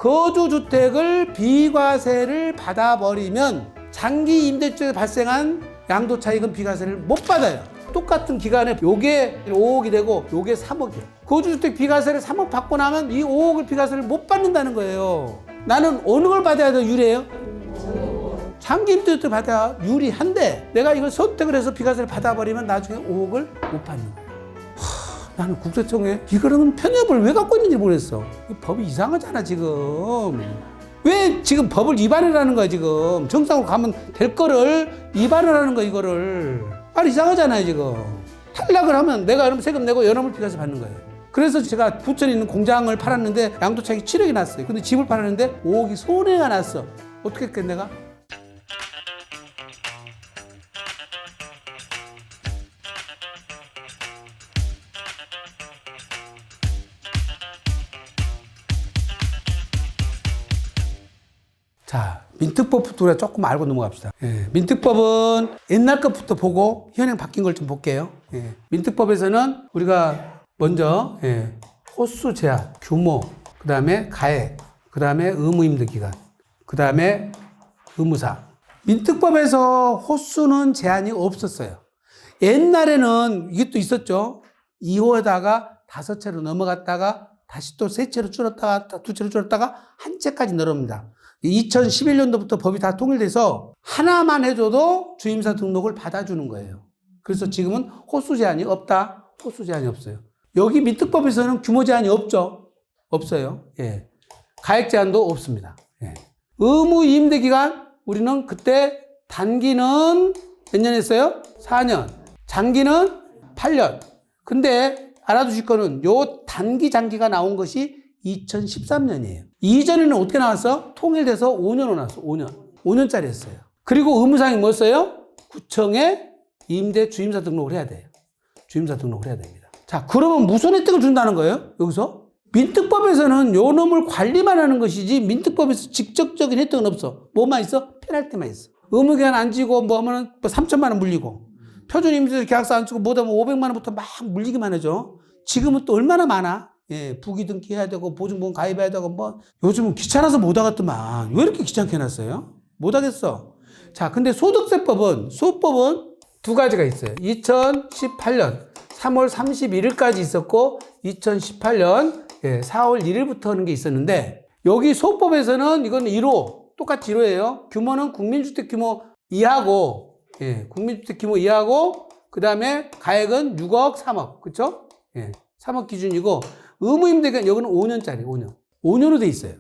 거주주택을 비과세를 받아버리면 장기 임대주택에 발생한 양도차익은 비과세를 못 받아요. 똑같은 기간에 요게 5억이 되고 요게 3억이에요. 거주주택 비과세를 3억 받고 나면 이 5억을 비과세를 못 받는다는 거예요. 나는 어느 걸 받아야 더 유리해요? 장기 임대주택 받아야 유리한데 내가 이걸 선택을 해서 비과세를 받아버리면 나중에 5억을 못 받는 거예요. 나는 국세청에 이거는 편협을 왜 갖고 있는지 모르겠어. 이 법이 이상하잖아 지금. 왜 지금 법을 위반을 하는 거야 지금. 정상으로 가면 될 거를 위반을 하는 거야 이거를. 말 이상하잖아요 지금. 탈락을 하면 내가 여러분 세금 내고 연합을 비과세 받는 거예요. 그래서 제가 부천에 있는 공장을 팔았는데 양도차익이 7억이 났어요. 근데 집을 팔았는데 5억이 손해가 났어. 어떻게 했겠 내가? 자, 민특법부터 우리가 조금 알고 넘어갑시다. 민특법은 옛날 것부터 보고 현행 바뀐 걸 좀 볼게요. 민특법에서는 우리가 먼저 호수 제한, 규모, 그 다음에 가액, 그 다음에 의무임대기간, 그 다음에 의무사항. 민특법에서 호수는 제한이 없었어요. 옛날에는 이게 또 있었죠. 2호에다가 5채로 넘어갔다가 다시 또 3채로 줄었다가 2채로 줄었다가 한 채까지 늘어옵니다. 2011년도부터 법이 다 통일돼서 하나만 해줘도 주임사 등록을 받아주는 거예요. 그래서 지금은 호수 제한이 없다. 호수 제한이 없어요. 여기 민특법에서는 규모 제한이 없죠. 없어요. 가액 제한도 없습니다. 의무 임대 기간 우리는 그때 단기는 몇 년 했어요? 4년. 장기는 8년. 근데 알아두실 거는 요 단기 장기가 나온 것이 2013년이에요. 이전에는 어떻게 나왔어? 통일돼서 5년으로 나왔어. 5년. 5년짜리 했어요. 그리고 의무사항이 뭐였어요? 구청에 임대 주임사 등록을 해야 돼요. 주임사 등록을 해야 됩니다. 자, 그러면 무슨 혜택을 준다는 거예요? 여기서? 민특법에서는 요 놈을 관리만 하는 것이지 민특법에서 직접적인 혜택은 없어. 뭐만 있어? 페널티만 있어. 의무기간 안 지고 뭐 하면 3천만 원 물리고 표준 임대 계약서 안 쓰고 뭐다 500만 원부터 막 물리기만 하죠. 지금은 또 얼마나 많아? 부기 등기 해야 되고 보증보험 가입해야 되고 뭐 요즘은 귀찮아서 못 하겠더만. 왜 이렇게 귀찮게 해놨어요? 못 하겠어. 자, 근데 소득세법은 소법은 두 가지가 있어요. 2018년 3월 31일까지 있었고 2018년 4월 1일부터 하는 게 있었는데 여기 소법에서는 이건 1호 똑같이 1호예요. 규모는 국민주택 규모 이하고 국민주택 규모 이하고 그 다음에 가액은 6억 3억 그쵸? 3억 기준이고 의무임대기간 여기는 5년짜리 5년. 5년으로 돼 있어요.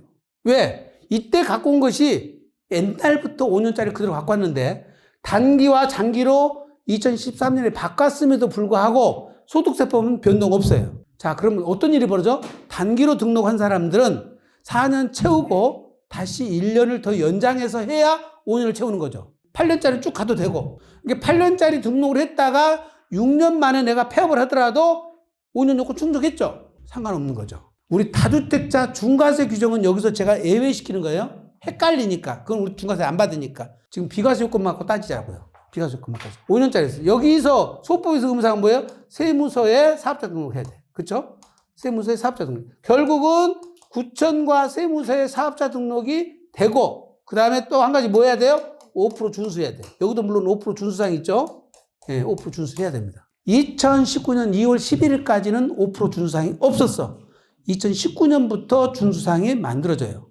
왜? 이때 갖고 온 것이 옛날부터 5년짜리 그대로 갖고 왔는데 단기와 장기로 2013년에 바꿨음에도 불구하고 소득세법은 변동 없어요. 자, 그러면 어떤 일이 벌어져? 단기로 등록한 사람들은 4년 채우고 다시 1년을 더 연장해서 해야 5년을 채우는 거죠. 8년짜리 쭉 가도 되고. 이게 8년짜리 등록을 했다가 6년 만에 내가 폐업을 하더라도 5년 놓고 충족했죠? 상관없는 거죠. 우리 다주택자 중과세 규정은 여기서 제가 예외시키는 거예요. 헷갈리니까. 그건 우리 중과세 안 받으니까. 지금 비과세 요건만 갖고 따지자고요. 비과세 요건만 따지고. 5년짜리 했어요. 여기서 소법에서 의무사항은 뭐예요? 세무서에 사업자 등록해야 돼. 그쵸? 세무서에 사업자 등록. 결국은 구청과 세무서에 사업자 등록이 되고 그 다음에 또 한 가지 뭐 해야 돼요? 5% 준수해야 돼. 여기도 물론 5% 준수사항 있죠? 5% 준수해야 됩니다. 2019년 2월 11일까지는 5% 준수사항이 없었어. 2019년부터 준수사항이 만들어져요.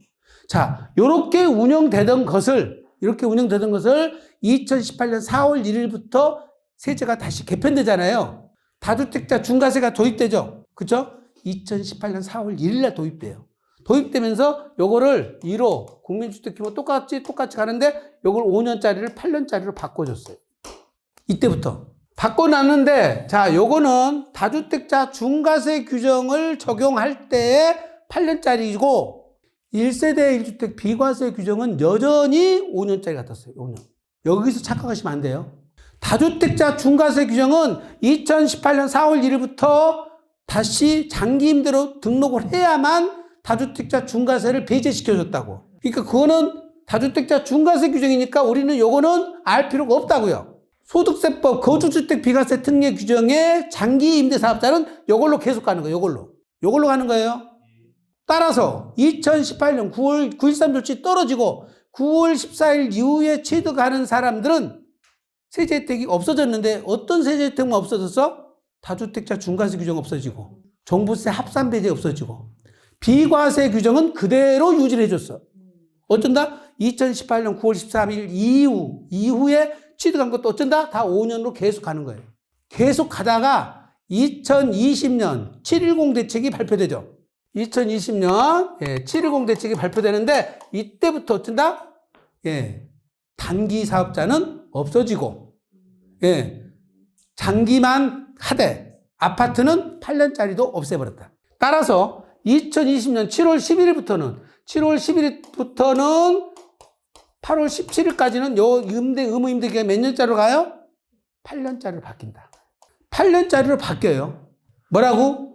자, 이렇게 운영되던 것을 2018년 4월 1일부터 세제가 다시 개편되잖아요. 다주택자 중과세가 도입되죠. 그쵸? 2018년 4월 1일날 도입돼요. 도입되면서 요거를 1호 국민주택 규모 똑같이 가는데 요걸 5년짜리를 8년짜리로 바꿔줬어요. 이때부터. 바꿔놨는데, 자, 요거는 다주택자 중과세 규정을 적용할 때에 8년짜리고, 1세대 1주택 비과세 규정은 여전히 5년짜리 같았어요. 5년. 여기서 착각하시면 안 돼요. 다주택자 중과세 규정은 2018년 4월 1일부터 다시 장기 임대로 등록을 해야만 다주택자 중과세를 배제시켜줬다고. 그러니까 그거는 다주택자 중과세 규정이니까 우리는 요거는 알 필요가 없다고요. 소득세법 거주주택 비과세 특례 규정의 장기 임대 사업자는 요걸로 계속 가는 거예요. 요걸로 가는 거예요. 따라서 2018년 9월 9.13 조치 떨어지고 9월 14일 이후에 취득하는 사람들은 세제 혜택이 없어졌는데 어떤 세제 혜택만 없어졌어? 다주택자 중과세 규정 없어지고 종부세 합산 배제 없어지고 비과세 규정은 그대로 유지를 해줬어. 어쩐다? 2018년 9월 13일 이후에 취득한 것도 어쩐다? 다 5년으로 계속 가는 거예요. 계속 가다가 2020년 710 대책이 발표되죠. 2020년 710 대책이 발표되는데 이때부터 어쩐다? 단기 사업자는 없어지고 장기만 하되 아파트는 8년짜리도 없애버렸다. 따라서 2020년 7월 11일부터는 8월 17일까지는 요 의무 임대 기간이 몇 년짜리로 가요? 8년짜리로 바뀐다. 8년짜리로 바뀌어요. 뭐라고?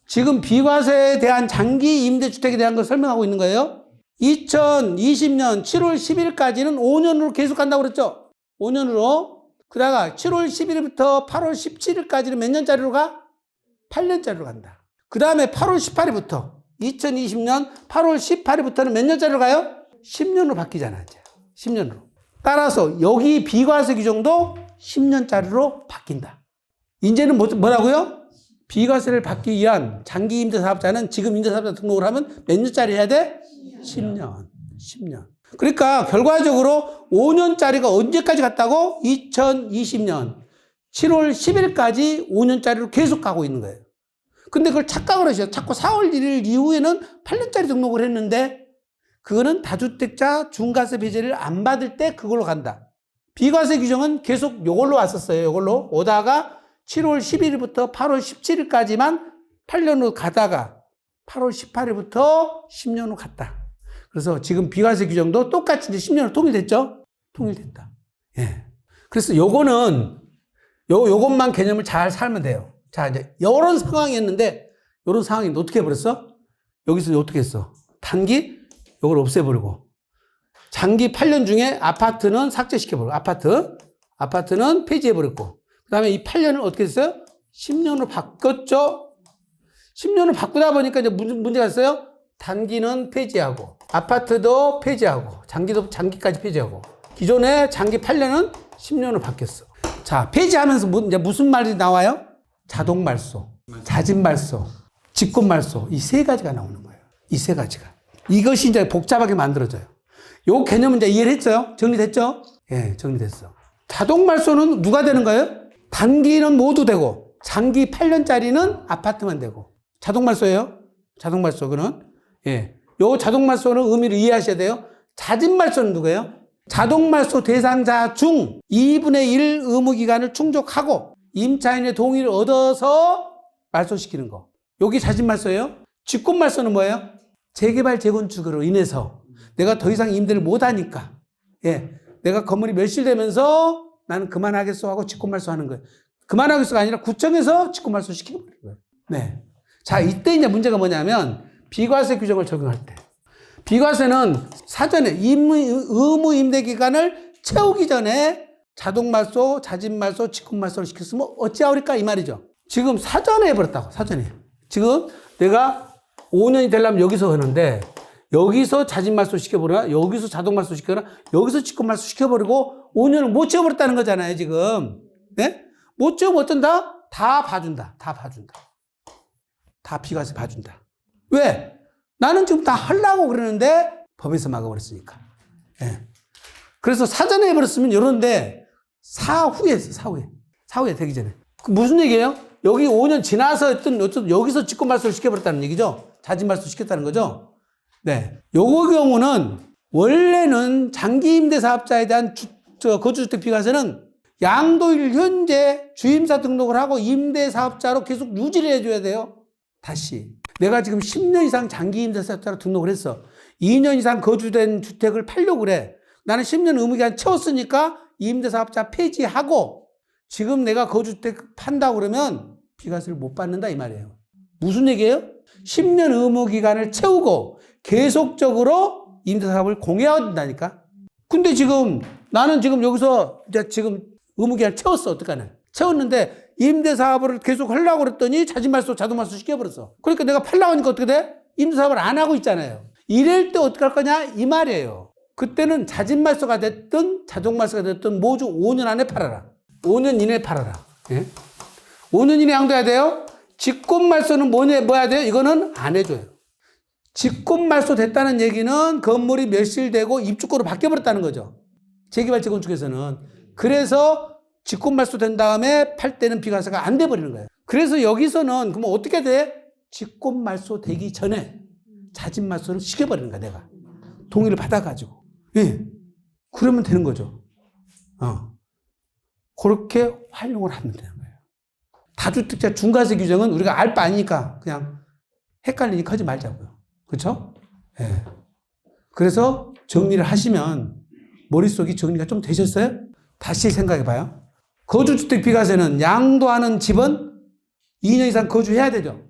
지금 비과세에 대한 장기 임대주택에 대한 걸 설명하고 있는 거예요. 2020년 7월 10일까지는 5년으로 계속 간다고 그랬죠? 5년으로. 그러다가 7월 11일부터 8월 17일까지는 몇 년짜리로 가? 8년짜리로 간다. 그 다음에 8월 18일부터 2020년 8월 18일부터는 몇 년짜리로 가요? 10년으로 바뀌잖아, 이제. 10년으로. 따라서 여기 비과세 규정도 10년짜리로 바뀐다. 이제는 뭐라고요? 비과세를 받기 위한 장기 임대사업자는 지금 임대사업자 등록을 하면 몇 년짜리 해야 돼? 10년. 10년. 그러니까 결과적으로 5년짜리가 언제까지 갔다고? 2020년 7월 10일까지 5년짜리로 계속 가고 있는 거예요. 근데 그걸 착각을 하셔요. 자꾸 4월 1일 이후에는 8년짜리 등록을 했는데 그거는 다주택자 중과세 배제를 안 받을 때 그걸로 간다. 비과세 규정은 계속 요걸로 왔었어요. 요걸로 오다가 7월 11일부터 8월 17일까지만 8년으로 가다가 8월 18일부터 10년으로 갔다. 그래서 지금 비과세 규정도 똑같이 이제 10년으로 통일됐죠? 통일됐다. 예. 그래서 요거는 요것만 개념을 잘 살면 돼요. 자, 이제 요런 상황이었는데 요런 상황인데 어떻게 해버렸어? 여기서 어떻게 했어? 단기 요걸 없애버리고 장기 8년 중에 아파트는 삭제시켜버리고 아파트는 폐지해버렸고 그 다음에 이 8년을 어떻게 했어요? 10년으로 바꿨죠? 10년을 바꾸다 보니까 이제 문제가 있어요? 단기는 폐지하고 아파트도 폐지하고 장기까지 폐지하고 기존의 장기 8년은 10년으로 바뀌었어. 자, 폐지하면서 이제 무슨 말이 나와요? 자동 말소, 자진 말소, 직권 말소 이 세 가지가 나오는 거예요. 이 세 가지가. 이것이 이제 복잡하게 만들어져요. 요 개념은 이제 이해를 했어요? 정리됐죠? 예, 정리됐어. 자동 말소는 누가 되는 거예요? 단기는 모두 되고 장기 8년짜리는 아파트만 되고 자동 말소예요. 자동 말소 그는 예. 요 자동 말소는 의미를 이해하셔야 돼요. 자진 말소는 누구예요? 자동 말소 대상자 중 2분의 1 의무 기간을 충족하고 임차인의 동의를 얻어서 말소시키는 거. 여기 자진 말소예요. 직권 말소는 뭐예요? 재개발 재건축으로 인해서 내가 더 이상 임대를 못 하니까 내가 건물이 멸실되면서 나는 그만하겠어 하고 직권 말소하는 거예요. 그만하겠어가 아니라 구청에서 직권 말소 시켜버리는 거예요. 네. 자, 이때 이제 문제가 뭐냐면 비과세 규정을 적용할 때 비과세는 사전에 의무 임대 기간을 채우기 전에 자동 말소, 자진 말소, 직권 말소를 시켰으면 어찌하오리까 이 말이죠. 지금 사전에 해버렸다고. 사전에. 지금 내가 5년이 되려면 여기서 하는데 여기서 자진 말소 시켜버리나 여기서 자동 말소 시켜버리나 여기서 직권 말소 시켜버리고 5년을 못 채워버렸다는 거잖아요 지금. 네? 못 채우면 어쩐다? 다 봐준다. 다 비과세 봐준다. 왜? 나는 지금 다 하려고 그러는데 법에서 막아버렸으니까. 예. 그래서 사전에 해버렸으면 이런데 사후에 되기 전에. 그 무슨 얘기예요? 여기 5년 지나서 어쨌든 여기서 직권 말소를 시켜버렸다는 얘기죠. 자진 말소 시켰다는 거죠. 네. 요거 경우는 원래는 장기 임대 사업자에 대한 거주주택 비과세는 양도일 현재 주임사 등록을 하고 임대 사업자로 계속 유지를 해줘야 돼요. 다시. 내가 지금 10년 이상 장기 임대 사업자로 등록을 했어. 2년 이상 거주된 주택을 팔려고 그래. 나는 10년 의무기간 채웠으니까 임대사업자 폐지하고 지금 내가 거주주택 판다고 그러면 비과세를 못 받는다 이 말이에요. 무슨 얘기예요? 10년 의무기간을 채우고 계속적으로 임대사업을 공유해야 된다니까. 근데 지금 나는 지금 여기서 이제 지금 의무기간 채웠어. 어떡하네. 채웠는데 임대사업을 계속 하려고 그랬더니 자진말소, 자동말소 시켜버렸어. 그러니까 내가 팔려고 하니까 어떻게 돼? 임대사업을 안 하고 있잖아요. 이럴 때 어떻게 할 거냐? 이 말이에요. 그때는 자진말소가 됐든 자동말소가 됐든 모두 5년 안에 팔아라. 5년 이내에 팔아라. 예? 5년 이내에 양도해야 돼요. 직권말소는 뭐야 돼요? 이거는 안 해줘요. 직권말소 됐다는 얘기는 건물이 멸실되고 입주권으로 바뀌어버렸다는 거죠. 재개발 재건축에서는. 그래서 직권말소 된 다음에 팔 때는 비과세가 안 돼버리는 거예요. 그래서 여기서는 그러면 어떻게 돼? 직권말소 되기 전에 자진말소를 시켜버리는 거야, 내가. 동의를 받아가지고. 예. 그러면 되는 거죠. 그렇게 활용을 하면 되는 거예요. 다주택자 중과세 규정은 우리가 알 바 아니니까 그냥 헷갈리니까 하지 말자고요. 그렇죠? 예. 그래서 정리를 하시면 머릿속이 정리가 좀 되셨어요? 다시 생각해 봐요. 거주주택 비과세는 양도하는 집은 2년 이상 거주해야 되죠?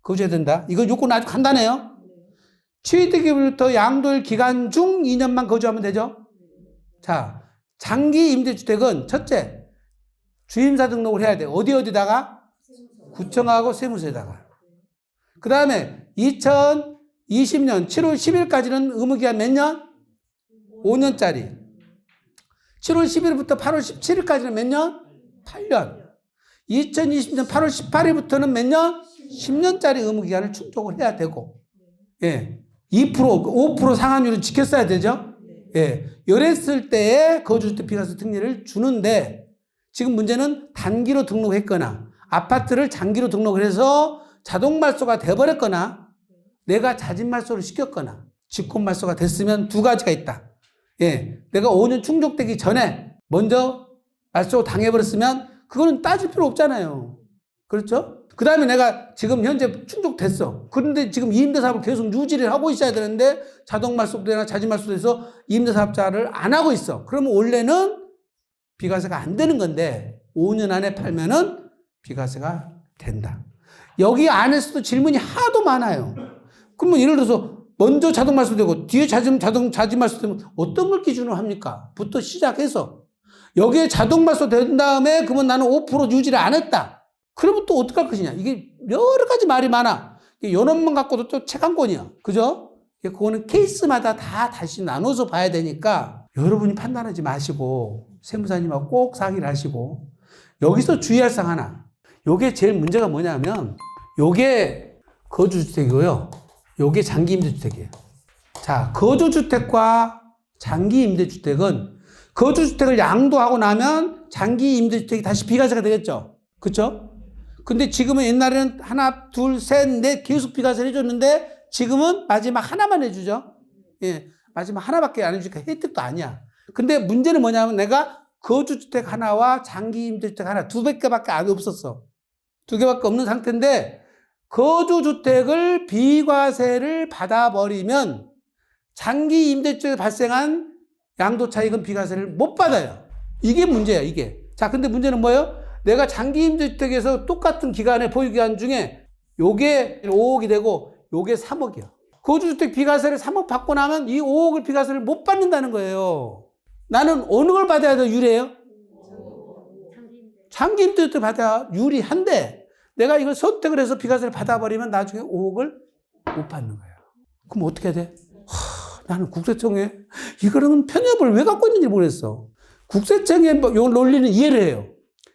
거주해야 된다. 이거 요건 아주 간단해요. 취득일부터 양도일 기간 중 2년만 거주하면 되죠? 자, 장기 임대주택은 첫째, 주임사 등록을 해야 돼. 어디다가? 구청하고 세무서에다가. 그 다음에 2020년 7월 10일까지는 의무기한 몇 년? 5년짜리. 7월 10일부터 8월 17일까지는 몇 년? 8년. 2020년 8월 18일부터는 몇 년? 10년짜리 의무기간을 충족을 해야 되고, 예. 2%, 5% 상한율은 지켰어야 되죠? 예. 이랬을 때에 거주주택 비과세 특례를 주는데, 지금 문제는 단기로 등록했거나, 아파트를 장기로 등록을 해서 자동말소가 돼버렸거나, 내가 자진말소를 시켰거나, 직권말소가 됐으면 두 가지가 있다. 예. 내가 5년 충족되기 전에 먼저 말소 당해버렸으면, 그거는 따질 필요 없잖아요. 그렇죠? 그 다음에 내가 지금 현재 충족됐어. 그런데 지금 임대사업을 계속 유지를 하고 있어야 되는데 자동말소되나 자진말소돼서 임대사업자를 안 하고 있어. 그러면 원래는 비과세가 안 되는 건데 5년 안에 팔면은 비과세가 된다. 여기 안에서도 질문이 하도 많아요. 그러면 예를 들어서 먼저 자동말소되고 뒤에 자진말소되면 어떤 걸 기준으로 합니까? 부터 시작해서 여기에 자동말소 된 다음에 그러면 나는 5% 유지를 안 했다. 그러면 또 어떡할 것이냐. 이게 여러 가지 말이 많아. 요놈만 갖고도 또 책 한 권이야. 그죠? 그거는 케이스마다 다 다시 나눠서 봐야 되니까 여러분이 판단하지 마시고 세무사님하고 꼭 상의를 하시고 여기서 주의할 사항 하나. 요게 제일 문제가 뭐냐면 요게 거주주택이고요. 요게 장기임대주택이에요. 자, 거주주택과 장기임대주택은 거주주택을 양도하고 나면 장기임대주택이 다시 비과세가 되겠죠. 그쵸? 근데 지금은 옛날에는 하나, 둘, 셋, 넷 계속 비과세를 해줬는데 지금은 마지막 하나만 해주죠. 예. 마지막 하나밖에 안 해주니까 혜택도 아니야. 근데 문제는 뭐냐면 내가 거주주택 하나와 장기임대주택 하나 두 개밖에 안 없었어. 두 개밖에 없는 상태인데 거주주택을 비과세를 받아버리면 장기임대주택에 발생한 양도차익은 비과세를 못 받아요. 이게 문제야, 이게. 자, 근데 문제는 뭐예요? 내가 장기임대주택에서 똑같은 기간에 보유기간 중에 요게 5억이 되고 요게 3억이야. 거주주택 비과세를 3억 받고 나면 이 5억을 비과세를 못 받는다는 거예요. 나는 어느 걸 받아야 더 유리해요? 장기임대주택 받아야 유리한데 내가 이걸 선택을 해서 비과세를 받아버리면 나중에 5억을 못 받는 거예요. 그럼 어떻게 해야 돼? 나는 국세청에 이거는 편협을 왜 갖고 있는지 모르겠어. 국세청의 요 논리는 이해를 해요.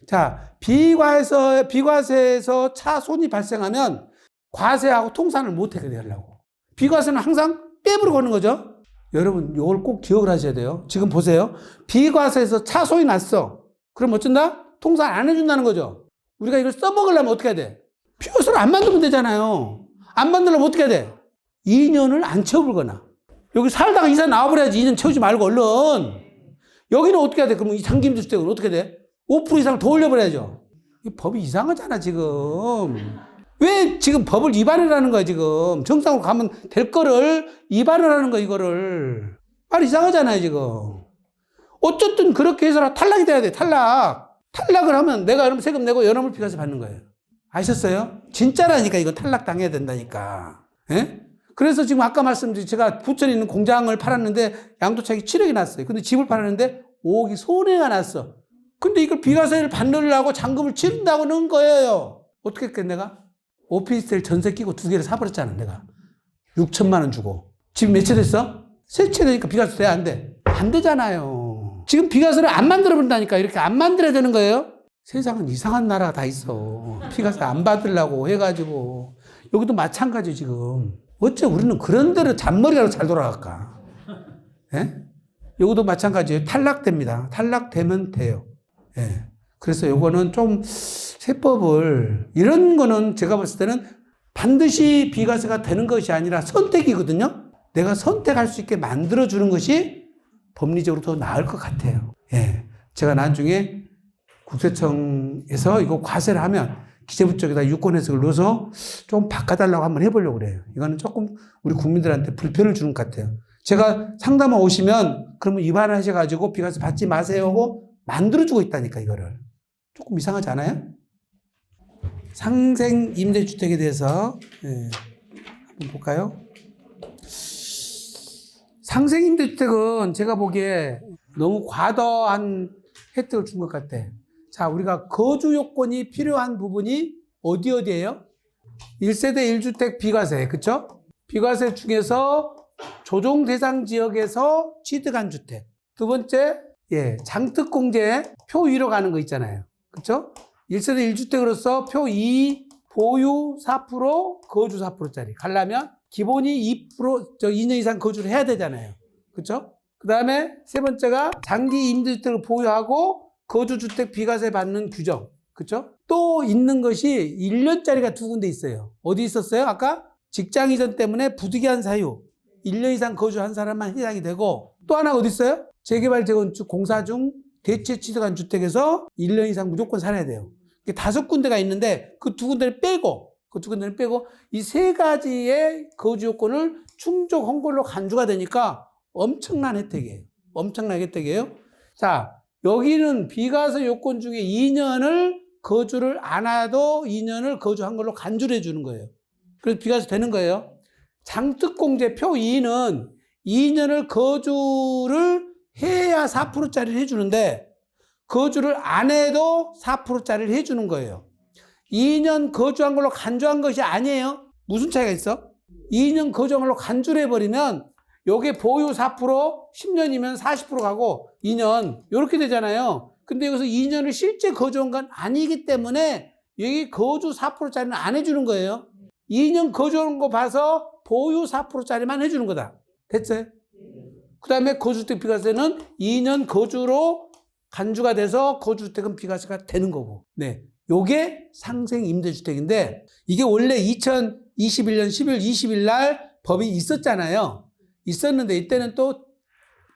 자, 비과세에서 차손이 발생하면 과세하고 통산을 못하게 되려고. 비과세는 항상 빼부로 거는 거죠. 여러분, 이걸 꼭 기억을 하셔야 돼요. 지금 보세요. 비과세에서 차손이 났어. 그럼 어쩐다? 통산 안 해준다는 거죠. 우리가 이걸 써먹으려면 어떻게 해야 돼? 비과세를 안 만들면 되잖아요. 안 만들려면 어떻게 해야 돼? 2년을 안 채워불거나. 여기 살다가 이사 나와버려야지. 2년 채우지 말고 얼른. 여기는 어떻게 해야 돼? 그러면 이 장기임대주택은 어떻게 돼? 5% 이상 더 올려버려야죠. 이 법이 이상하잖아, 지금. 왜 지금 법을 위반을 하는 거야, 지금. 정상으로 가면 될 거를 위반을 하는 거야, 이거를. 말 이상하잖아요, 지금. 어쨌든 그렇게 해서 탈락이 돼야 돼, 탈락. 탈락을 하면 내가 여러분 세금 내고 여러분 비과세 받는 거예요. 아셨어요? 진짜라니까, 이거 탈락 당해야 된다니까. 예? 그래서 지금 아까 말씀드린 제가 부천에 있는 공장을 팔았는데 양도차익이 7억이 났어요. 근데 집을 팔았는데 5억이 손해가 났어. 근데 이걸 비과세를 받으려고 잔금을 치른다고 넣은 거예요. 어떻게 했겠 내가? 오피스텔 전세 끼고 2개를 사버렸잖아, 내가. 6천만 원 주고. 지금 몇 채 됐어? 3채 되니까 비과세 돼? 안 돼? 안 되잖아요. 지금 비과세를 안 만들어본다니까. 이렇게 안 만들어야 되는 거예요? 세상은 이상한 나라가 다 있어. 비과세 안 받으려고 해가지고. 여기도 마찬가지 지금. 어째 우리는 그런 대로 잔머리가 잘 돌아갈까? 예? 여기도 마찬가지예요. 탈락됩니다. 탈락되면 돼요. 예. 그래서 요거는 좀 세법을, 이런 거는 제가 봤을 때는 반드시 비과세가 되는 것이 아니라 선택이거든요. 내가 선택할 수 있게 만들어주는 것이 법리적으로 더 나을 것 같아요. 예. 제가 나중에 국세청에서 이거 과세를 하면 기재부 쪽에다 유권 해석을 넣어서 좀 바꿔달라고 한번 해보려고 그래요. 이거는 조금 우리 국민들한테 불편을 주는 것 같아요. 제가 상담원 오시면 그러면 위반하셔가지고 비과세 받지 마세요 하고 만들어주고 있다니까, 이거를. 조금 이상하지 않아요? 상생 임대주택에 대해서 한번 볼까요? 상생 임대주택은 제가 보기에 너무 과도한 혜택을 준 것 같아. 자, 우리가 거주 요건이 필요한 부분이 어디예요? 1세대 1주택 비과세, 그쵸? 비과세 중에서 조정 대상 지역에서 취득한 주택. 두 번째, 장특공제 표 위로 가는 거 있잖아요. 그쵸? 1세대 1주택으로서 표 2, 보유 4%, 거주 4%짜리. 가려면 기본이 2년 이상 거주를 해야 되잖아요. 그쵸? 그 다음에 세 번째가 장기 임대주택을 보유하고 거주주택 비과세 받는 규정. 그쵸? 또 있는 것이 1년짜리가 2군데 있어요. 어디 있었어요? 아까 직장 이전 때문에 부득이한 사유. 1년 이상 거주한 사람만 해당이 되고, 또 하나 어디 있어요? 재개발 재건축 공사 중 대체 취득한 주택에서 1년 이상 무조건 살아야 돼요. 5군데가 있는데 그 2군데를 빼고 이 3가지의 거주 요건을 충족한 걸로 간주가 되니까 엄청난 혜택이에요. 엄청난 혜택이에요. 자, 여기는 비과세 요건 중에 2년을 거주를 안 해도 2년을 거주한 걸로 간주를 해주는 거예요. 그래서 비과세 되는 거예요. 장특공제 표 2는 2년을 거주를 해야 4%짜리를 해주는데 거주를 안 해도 4%짜리를 해주는 거예요. 2년 거주한 걸로 간주한 것이 아니에요. 무슨 차이가 있어? 2년 거주한 걸로 간주를 해버리면 요게 보유 4%, 10년이면 40% 가고 2년 이렇게 되잖아요. 근데 여기서 2년을 실제 거주한 건 아니기 때문에 여기 거주 4%짜리는 안 해주는 거예요. 2년 거주한 거 봐서 보유 4%짜리만 해주는 거다. 됐어요? 그 다음에 거주주택 비과세는 2년 거주로 간주가 돼서 거주주택은 비과세가 되는 거고. 네. 요게 상생 임대주택인데 이게 원래 2021년 10월 20일 날 법이 있었잖아요. 있었는데 이때는 또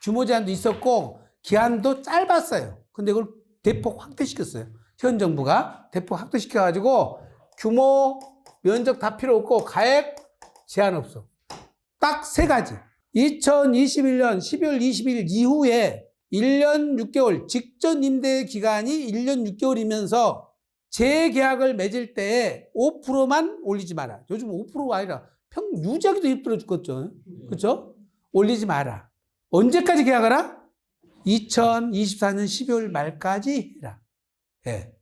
규모 제한도 있었고 기한도 짧았어요. 근데 이걸 대폭 확대시켰어요. 현 정부가 대폭 확대시켜가지고 규모, 면적 다 필요 없고 가액 제한 없어. 딱 3가지. 2021년 12월 20일 이후에 1년 6개월 직전 임대 기간이 1년 6개월이면서 재계약을 맺을 때 5%만 올리지 마라. 요즘 5%가 아니라 유지하기도 힘들어 죽겠죠. 그렇죠? 올리지 마라. 언제까지 계약하라? 2024년 12월 말까지 해라. 예.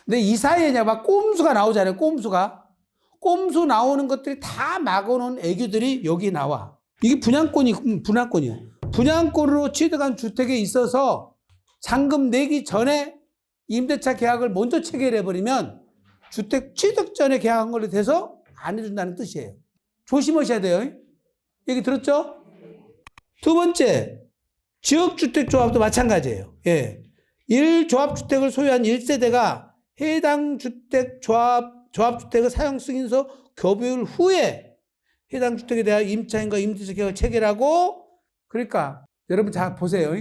근데 이 사이에 막 꼼수가 나오잖아요. 꼼수 나오는 것들이 다 막아놓은 애교들이 여기 나와. 이게 분양권이에요. 분양권으로 취득한 주택에 있어서 잔금 내기 전에 임대차 계약을 먼저 체결해버리면 주택 취득 전에 계약한 걸로 돼서 안 해준다는 뜻이에요. 조심하셔야 돼요. 얘기 들었죠? 두 번째, 지역주택조합도 마찬가지예요. 1조합주택을 소유한 1세대가 해당 조합주택의 사용 승인서 교부율 후에 해당 주택에 대한 임차인과 임대차 계약을 체결하고, 그러니까 여러분 잘 보세요.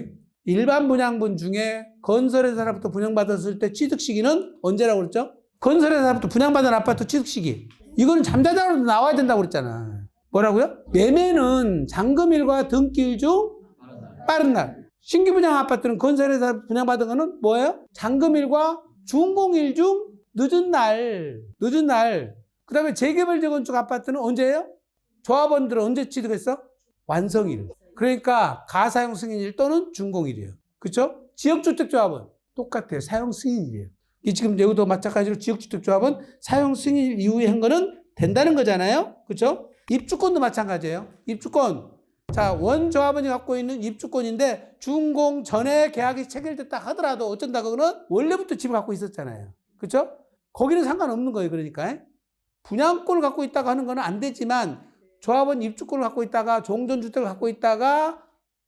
일반 분양분 중에 건설회사로부터 분양받았을 때 취득 시기는 언제라고 그랬죠? 건설회사로부터 분양받은 아파트 취득 시기. 이거는 잠자자로 나와야 된다고 그랬잖아. 뭐라고요? 매매는 잔금일과 등기일 중 빠른 날. 신규 분양 아파트는 건설회사 분양받은 거는 뭐예요? 잔금일과 준공일 중 늦은 날. 그 다음에 재개발 재건축 아파트는 언제예요? 조합원들은 언제 취득했어? 완성일. 그러니까 가사용 승인일 또는 준공일이에요. 그렇죠? 지역주택조합은 똑같아요. 사용 승인일이에요. 이 지금 여기도 마찬가지로 지역주택조합은 사용 승인일 이후에 한 거는 된다는 거잖아요. 그렇죠? 입주권도 마찬가지예요. 입주권. 자, 원조합원이 갖고 있는 입주권인데 준공 전에 계약이 체결됐다 하더라도 어쩐다 그거는 원래부터 집을 갖고 있었잖아요. 그렇죠? 거기는 상관없는 거예요. 그러니까 분양권을 갖고 있다가 하는 거는 안 되지만 조합원 입주권을 갖고 있다가 종전주택을 갖고 있다가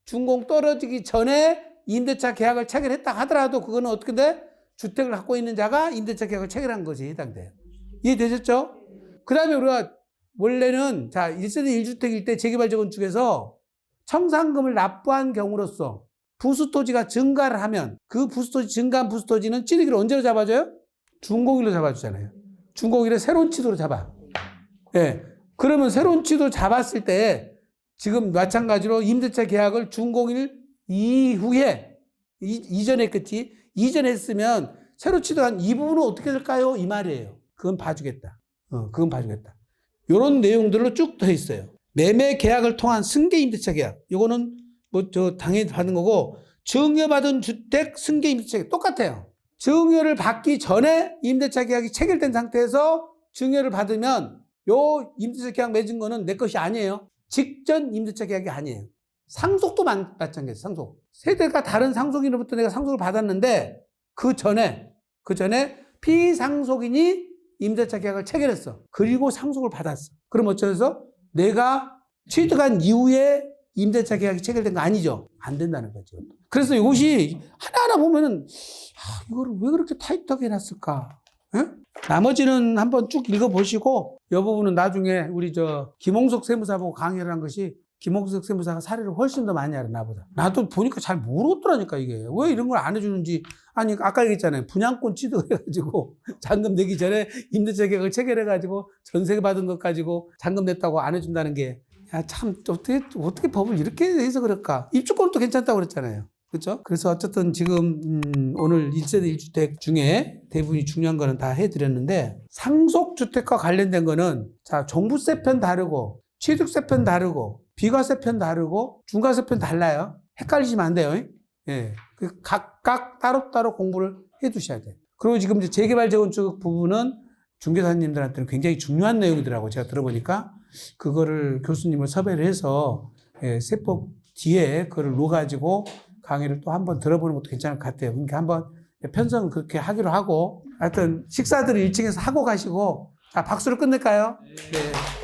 준공 떨어지기 전에 임대차 계약을 체결했다 하더라도 그거는 어떻게 돼? 주택을 갖고 있는 자가 임대차 계약을 체결한 것이 해당돼요. 이해되셨죠? 그 다음에 우리가 원래는 자 1세대 1주택일 때 재개발재건축에서 청산금을 납부한 경우로서 부수토지가 증가를 하면 그 부수토지 증가한 부수토지는 취득일을 언제로 잡아줘요? 준공일로 잡아주잖아요. 준공일에 새로운 취도로 잡아. 예. 그러면 새로운 취도 잡았을 때 지금 마찬가지로 임대차 계약을 준공일 이후에 이전에 했겠지. 이전에 했으면 새로 취득한 이 부분은 어떻게 될까요? 이 말이에요. 그건 봐주겠다. 그건 봐주겠다. 이런 내용들로 쭉 더 있어요. 매매 계약을 통한 승계 임대차 계약. 요거는 뭐 당연히 받는 거고 증여받은 주택 승계 임대차 계약 똑같아요. 증여를 받기 전에 임대차 계약이 체결된 상태에서 증여를 받으면 요 임대차 계약 맺은 거는 내 것이 아니에요. 직전 임대차 계약이 아니에요. 상속도 마찬가지예요. 상속. 세대가 다른 상속인으로부터 내가 상속을 받았는데 그 전에 피상속인이 임대차 계약을 체결했어. 그리고 상속을 받았어. 그럼 어쩌서 내가 취득한 이후에 임대차 계약이 체결된 거 아니죠? 안 된다는 거죠. 그래서 이것이 하나하나 보면은 이거를 왜 그렇게 타이트하게 해놨을까? 에? 나머지는 한번 쭉 읽어보시고 이 부분은 나중에 우리 김홍석 세무사 보고 강의를 한 것이 김홍석 세무사가 사례를 훨씬 더 많이 알아 나보다. 나도 보니까 잘 모르겠더라니까 이게. 왜 이런 걸 안 해주는지. 아니 아까 얘기했잖아요. 분양권 취득해가지고 잔금 내기 전에 임대차 계약을 체결해가지고 전세 받은 것 가지고 잔금 냈다고 안 해준다는 게 야, 참 어떻게 법을 이렇게 해서 그럴까. 입주권도 괜찮다고 그랬잖아요. 그렇죠? 그래서 어쨌든 지금 오늘 1세대 1주택 중에 대부분이 중요한 거는 다 해드렸는데 상속주택과 관련된 거는 자 종부세 편 다르고 취득세 편 다르고 비과세 편 다르고 중과세 편 달라요. 헷갈리시면 안 돼요. 예. 각각 따로따로 공부를 해 두셔야 돼요. 그리고 지금 이제 재개발 재건축 부분은 중개사님들한테는 굉장히 중요한 내용이더라고요. 제가 들어보니까 그거를 교수님을 섭외를 해서 세법 뒤에 그걸 놓아가지고 강의를 또 한번 들어보는 것도 괜찮을 것 같아요. 그러니까 한번 편성을 그렇게 하기로 하고 하여튼 식사들을 1층에서 하고 가시고 자 박수로 끝낼까요? 네.